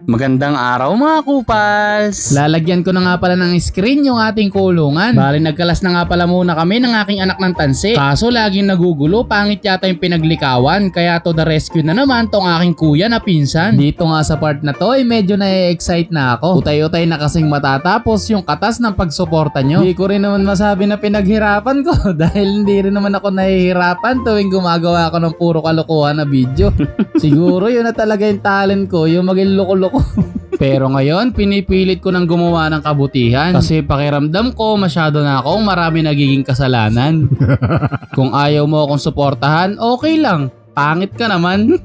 Magandang araw mga kupals! Lalagyan ko na nga pala ng screen yung ating kulungan. Bali nagkalas na nga pala muna kami ng aking anak ng tansi. Kaso laging nagugulo, pangit yata yung pinaglikawan. Kaya to the rescue na naman tong aking kuya na pinsan. Dito nga sa part na to ay medyo na-excite na ako. Utay-utay na kasing matatapos yung katas ng pagsuporta nyo. Hindi ko rin naman masabi na pinaghirapan ko dahil hindi rin naman ako nahihirapan tuwing gumagawa ako ng puro kalokohan na video. Siguro yun na talaga yung talent ko, yung maging loko-loko. Pero ngayon, pinipilit ko nang gumawa ng kabutihan kasi pakiramdam ko masyado na akong marami nagiging kasalanan. Kung ayaw mo akong suportahan, okay lang. Pangit ka naman.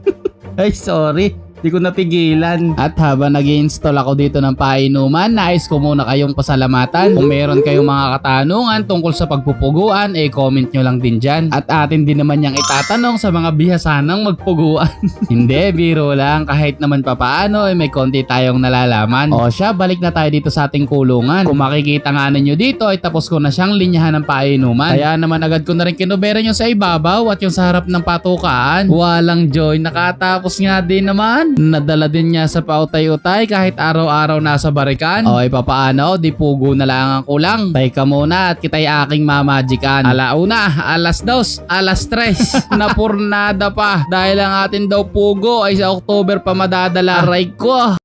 Ay, sorry. Di ko napigilan. At habang nag-i-install ako dito ng painuman, nais ko muna kayong pasalamatan. Kung meron kayong mga katanungan tungkol sa pagpupuguan, comment nyo lang din dyan. At atin din naman yang itatanong sa mga bihasanang magpuguan. Hindi, biro lang. Kahit naman papaano, may konti tayong nalalaman. O siya, balik na tayo dito sa ating kulungan. Kung makikita nga ninyo dito, ay tapos ko na siyang linyahan ng painuman. Kaya naman agad ko na rin kinubera yung sa ibabaw at yung sa harap ng patukaan. Walang joy, nakatapos nga din naman. Nadala din niya sa pautay-utay kahit araw-araw nasa barikan. O papaano, di pugo na lang ang kulang. Teka muna at kita'y aking mamagikan. Alauna, alas 2, alas 3. Napurnada pa dahil ang atin daw pugo ay sa October pa madadala. Aray ko.